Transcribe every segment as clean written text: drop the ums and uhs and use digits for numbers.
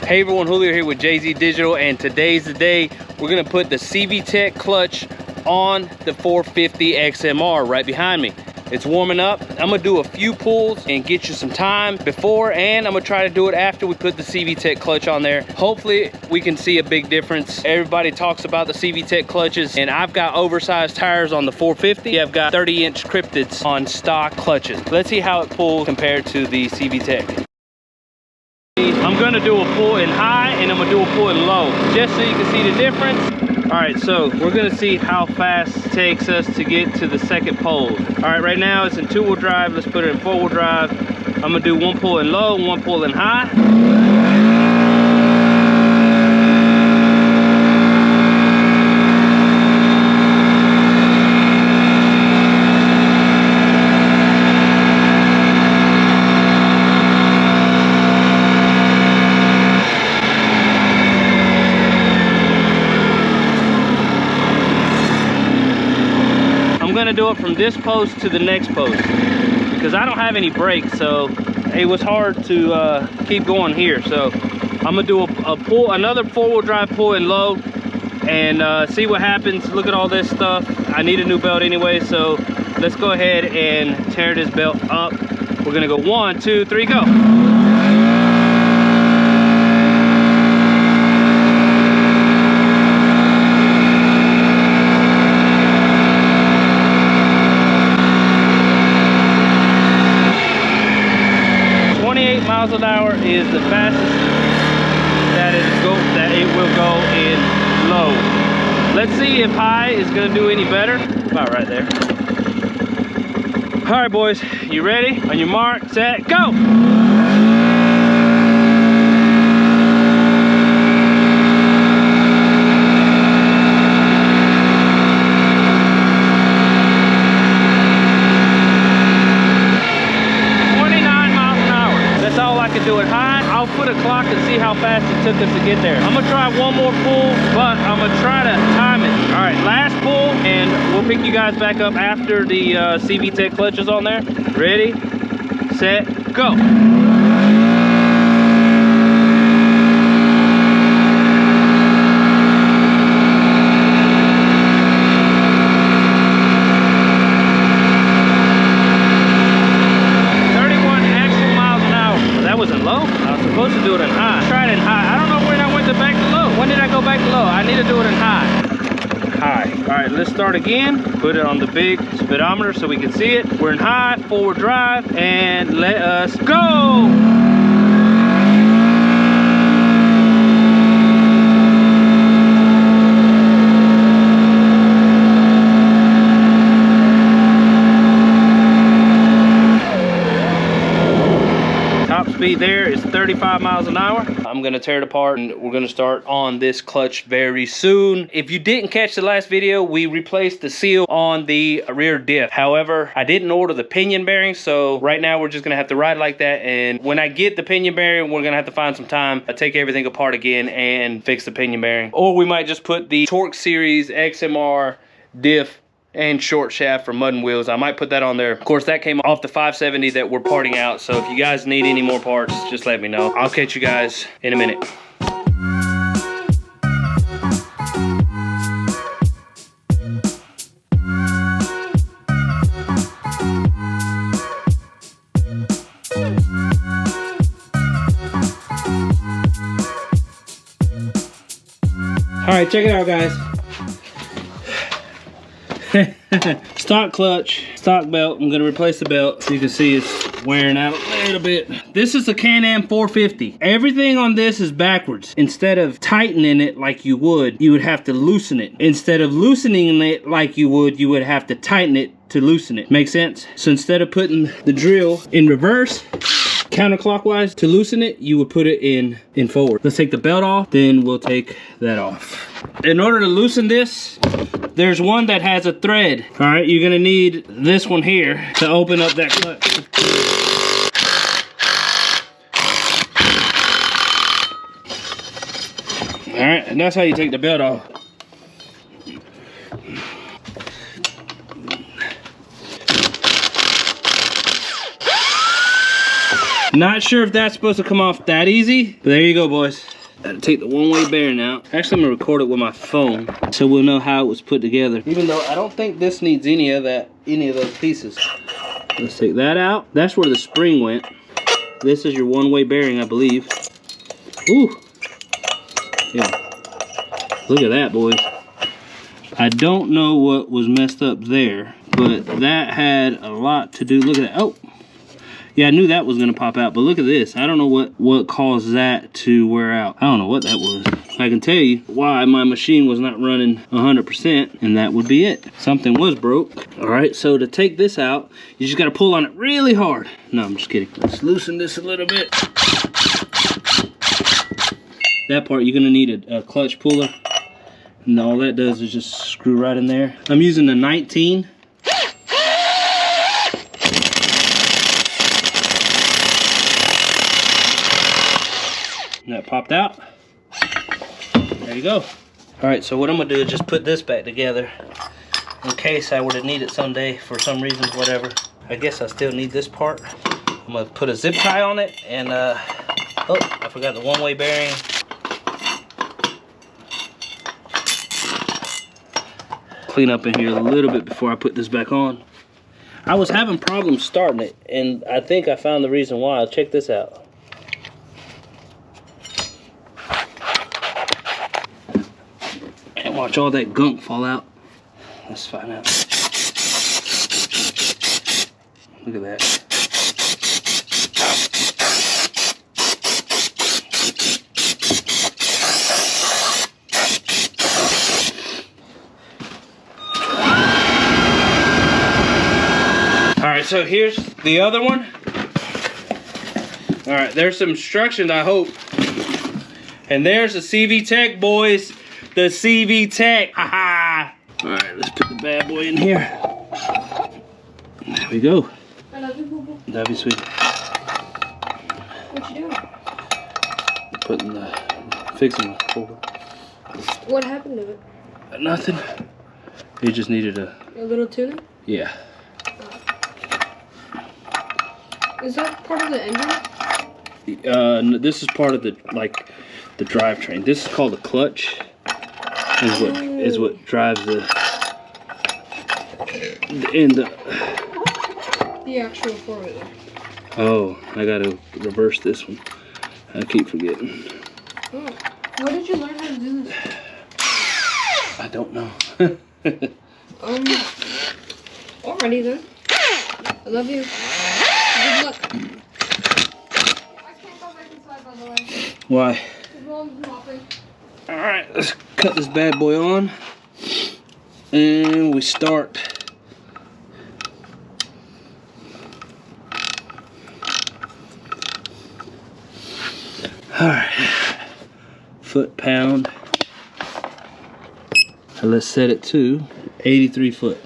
Hey everyone, Julio here with Jay-Z Digital, and today's the day we're gonna put the CVTECH clutch on the 450 XMR right behind me. It's warming up. I'm gonna do a few pulls and get you some time before, and I'm gonna try to do it after we put the CVTECH clutch on there. Hopefully we can see a big difference. Everybody talks about the CVTECH clutches, and I've got oversized tires on the 450. I've got 30-inch cryptids on stock clutches. Let's see how it pulls compared to the CVTECH. I'm gonna do a pull in high and I'm gonna do a pull in low, just so you can see the difference. All right, so we're gonna see how fast it takes us to get to the second pole. All right, right now it's in two-wheel drive. Let's put it in four-wheel drive. I'm gonna do one pull in low, one pull in high. I'm gonna do it from this post to the next post because I don't have any brakes, so it was hard to keep going here. So I'm gonna do a pull, another four-wheel drive pull in low, and see what happens. Look at all this stuff. I need a new belt anyway, so let's go ahead and tear this belt up. We're gonna go 1, 2, 3, go. Miles an hour is the fastest that it will go in low. Let's see if high is gonna do any better. About right there. All right, boys, you ready? On your mark, set, go! Do it high. I'll put a clock and see how fast it took us to get there. I'm gonna try one more pull, but I'm gonna try to time it. All right, last pull, and we'll pick you guys back up after the CVTECH clutch is on there. Ready, set, go. Supposed to do it in high. Try it in high. I don't know when I went back to low. When did I go back to low? I need to do it in high. High. All right, let's start again. Put it on the big speedometer so we can see it. We're in high, forward drive, and let us go. Speed there is 35 miles an hour. I'm gonna tear it apart and we're gonna start on this clutch very soon. If you didn't catch the last video, we replaced the seal on the rear diff. However, I didn't order the pinion bearing, so right now we're just gonna have to ride like that. And when I get the pinion bearing, we're gonna have to find some time to take everything apart again and fix the pinion bearing. Or we might just put the Torque Series XMR diff and short shaft for mud and wheels. I might put that on there. Of course, that came off the 570 that we're parting out, so if you guys need any more parts, just let me know. I'll catch you guys in a minute. All right, check it out, guys. Stock clutch, stock belt. I'm gonna replace the belt so you can see it's wearing out a little bit. This is a Can-Am 450. Everything on this is backwards. Instead of tightening it like you would have to loosen it. Instead of loosening it like you would have to tighten it to loosen it. Make sense? So instead of putting the drill in reverse, counterclockwise, to loosen it, you would put it in forward. Let's take the belt off, then we'll take that off. In order to loosen this, there's one that has a thread. All right, you're gonna need this one here to open up that clutch. All right, and that's how you take the belt off. Not sure if that's supposed to come off that easy, but there you go, boys. Gotta take the one-way bearing out. Actually, I'm gonna record it with my phone so we'll know how it was put together. Even though I don't think this needs any of those pieces. Let's take that out. That's where the spring went. This is your one-way bearing, I believe. Ooh. Yeah. Look at that, boys. I don't know what was messed up there, but that had a lot to do. Look at that. Oh. Yeah, I knew that was gonna pop out, but look at this. I don't know what caused that to wear out. I don't know what that was. I can tell you why my machine was not running 100%, and that would be it. Something was broke. All right, so to take this out, you just gotta pull on it really hard. No, I'm just kidding. Let's loosen this a little bit. That part, you're gonna need a clutch puller. And all that does is just screw right in there. I'm using a 19. That popped out. There you go. All right, so what I'm gonna do is just put this back together in case I were to need it someday for some reason, whatever. I guess I still need this part. I'm gonna put a zip tie on it and oh, I forgot the one-way bearing. Clean up in here a little bit before I put this back on. I was having problems starting it, and I think I found the reason why. Check this out. Watch all that gunk fall out. Let's find out. Look at that. All right, so here's the other one. All right, there's some instructions, I hope. And there's the CVTECH, boys. The CVTECH, haha. All right, let's put the bad boy in here. There we go. I love you, boo-boo. That'd be sweet. What you doing? Fixing the folder. What happened to it? Nothing. It just needed a little tuning? Yeah. Is that part of the engine? This is part of the drivetrain. This is called a clutch. Is what drives the actual four-wheeler. Oh, I gotta reverse this one. I keep forgetting. Oh. Where did you learn how to do this? I don't know. Alrighty then. I love you. Good luck. I can't go back inside, by the way. Why? The roll's mopping. Alright, let's cut this bad boy on. And we start. Alright. Foot-pound. And let's set it to 83 foot.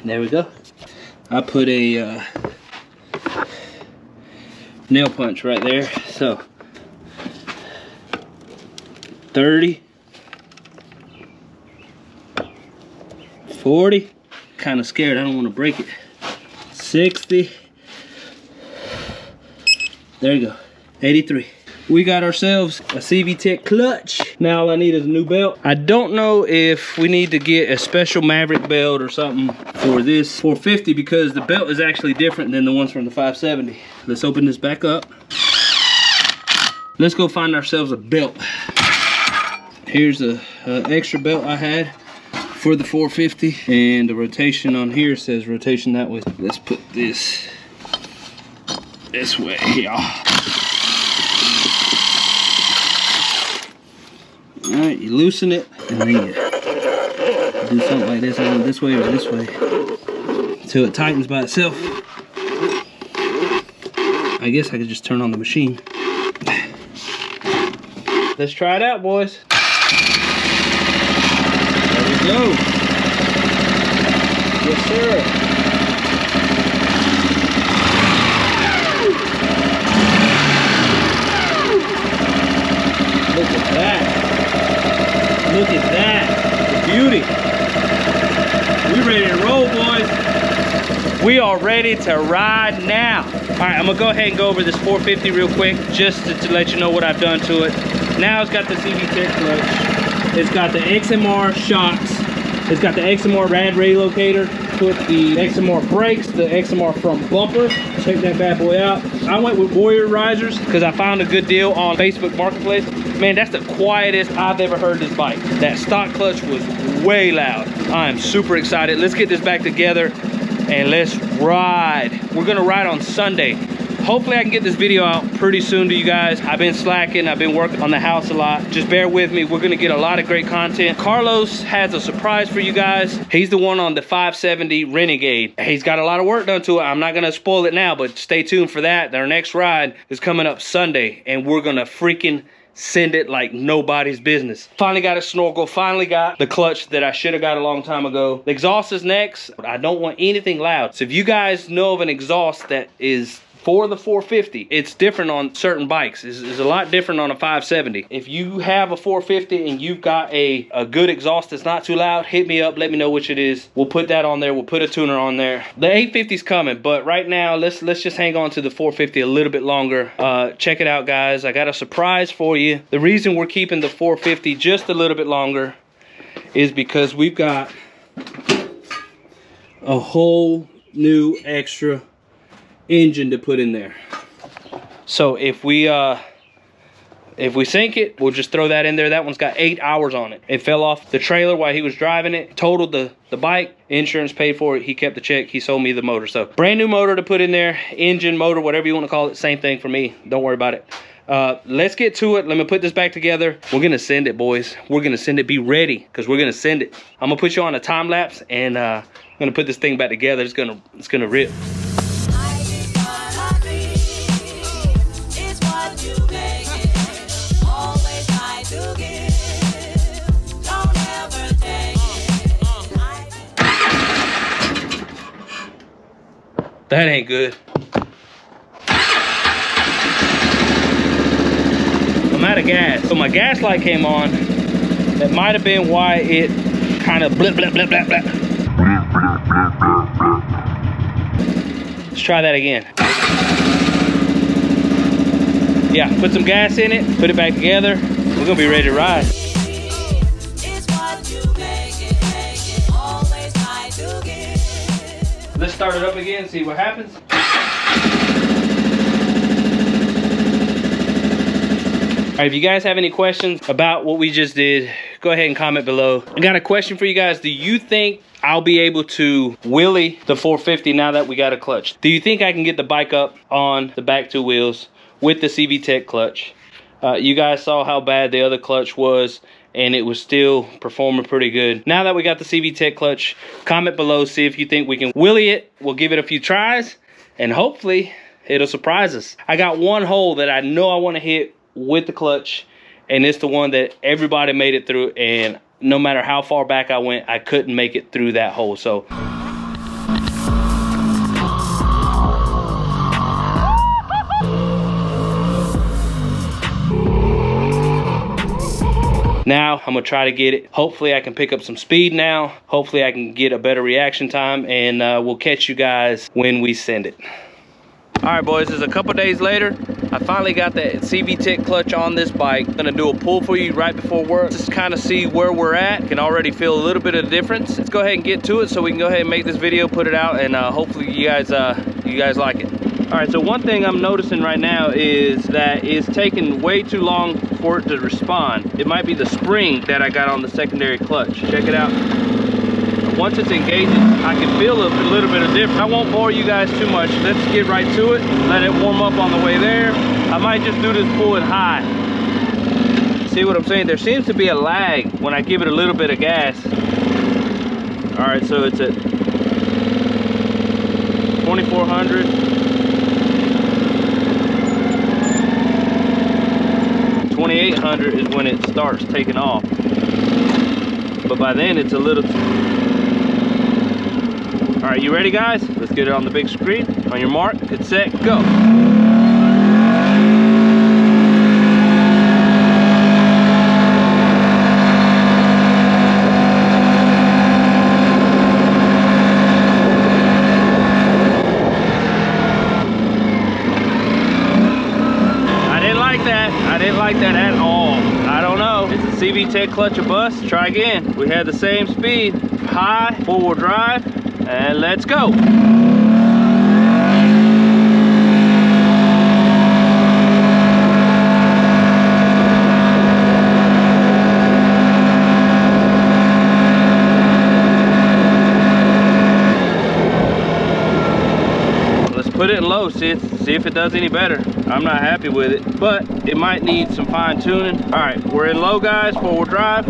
There we go. I put a nail punch right there. So 30, 40, kind of scared, I don't want to break it. 60, there you go, 83. We got ourselves a CVTECH clutch. Now all I need is a new belt. I don't know if we need to get a special Maverick belt or something for this 450 because the belt is actually different than the ones from the 570. Let's open this back up. Let's go find ourselves a belt. Here's a extra belt I had for the 450, and the rotation on here says rotation that way. Let's put this way here. All right, you loosen it, and then you do something like this, either this way or this way, until it tightens by itself. I guess I could just turn on the machine. Let's try it out, boys. There we go. Yes, sir. Look at that. Look at that. The beauty. We ready to roll, boys. We are ready to ride now. All right, I'm gonna go ahead and go over this 450 real quick, just to let you know what I've done to it. Now it's got the CVTECH clutch. It's got the XMR shocks. It's got the XMR rad ray locator. Put the XMR brakes, the XMR front bumper. Check that bad boy out. I went with Warrior risers because I found a good deal on Facebook Marketplace. Man, that's the quietest I've ever heard this bike. That stock clutch was way loud. I am super excited. Let's get this back together and let's ride. We're gonna ride on Sunday. Hopefully I can get this video out pretty soon to you guys. I've been slacking, I've been working on the house a lot. Just bear with me, we're gonna get a lot of great content. Carlos has a surprise for you guys. He's the one on the 570 Renegade. He's got a lot of work done to it. I'm not gonna spoil it now, but stay tuned for that. Our next ride is coming up Sunday, and we're gonna freaking send it like nobody's business. Finally got a snorkel, finally got the clutch that I should have got a long time ago. The exhaust is next. I don't want anything loud. So if you guys know of an exhaust that is for the 450, it's different on certain bikes. It's a lot different on a 570. If you have a 450 and you've got a good exhaust that's not too loud, hit me up, let me know which it is. We'll put that on there, we'll put a tuner on there. The 850's coming, but right now, let's just hang on to the 450 a little bit longer. Check it out, guys. I got a surprise for you. The reason we're keeping the 450 just a little bit longer is because we've got a whole new extra engine to put in there. So if we sink it, we'll just throw that in there. That one's got 8 hours on it. It fell off the trailer while he was driving it, totaled the bike. Insurance paid for it. He kept the check. He sold me the motor. So brand new motor to put in there, engine, motor, whatever you want to call it, same thing for me. Don't worry about it. Let's get to it. Let me put this back together. We're gonna send it, boys. We're gonna send it. Be ready, because we're gonna send it. I'm gonna put you on a time lapse, and I'm gonna put this thing back together. It's gonna rip. That ain't good. I'm out of gas. So my gas light came on. That might have been why it kind of blip, blip, blip, blip, blip. Let's try that again. Yeah, put some gas in it, put it back together. We're gonna be ready to ride. Let's start it up again, see what happens. All right, if you guys have any questions about what we just did, go ahead and comment below. I got a question for you guys. Do you think I'll be able to wheelie the 450 now that we got a clutch? Do you think I can get the bike up on the back two wheels with the CVTECH clutch? You guys saw how bad the other clutch was, and it was still performing pretty good. Now that we got the CVTECH clutch, comment below, see if you think we can wheelie it. We'll give it a few tries, and hopefully it'll surprise us. I got one hole that I know I want to hit with the clutch, and it's the one that everybody made it through, and no matter how far back I went, I couldn't make it through that hole. So now I'm gonna try to get it. Hopefully I can pick up some speed now. Hopefully I can get a better reaction time, and we'll catch you guys when we send it. All right, boys, it's a couple days later. I finally got the CVTECH clutch on this bike. I'm gonna do a pull for you right before work, just kind of see where we're at. Can already feel a little bit of the difference. Let's go ahead and get to it so we can go ahead and make this video, put it out, and hopefully you guys like it. All right, so one thing I'm noticing right now is that it's taking way too long for it to respond. It might be the spring that I got on the secondary clutch. Check it out. Once it's engaging, I can feel a little bit of difference. I won't bore you guys too much. Let's get right to it. Let it warm up on the way there. I might just do this pulling high. See what I'm saying? There seems to be a lag when I give it a little bit of gas. All right, so it's at 2400. 2800 is when it starts taking off. But by then it's a little... All right, you ready, guys? Let's get it on the big screen. On your mark, get set, go. like that. I didn't like that at all. I don't know. Is the CVTECH clutch a bust? Try again. We had the same speed. High, 4-wheel drive, and let's go. Put it in low, see if it does any better. I'm not happy with it, but it might need some fine tuning. All right, we're in low, guys, 4-wheel drive.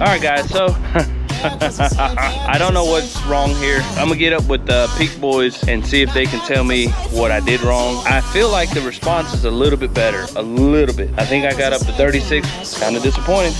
All right, guys, so I don't know what's wrong here. I'm gonna get up with the Peak Boys and see if they can tell me what I did wrong. I feel like the response is a little bit better, a little bit. I think I got up to 36, kind of disappointed.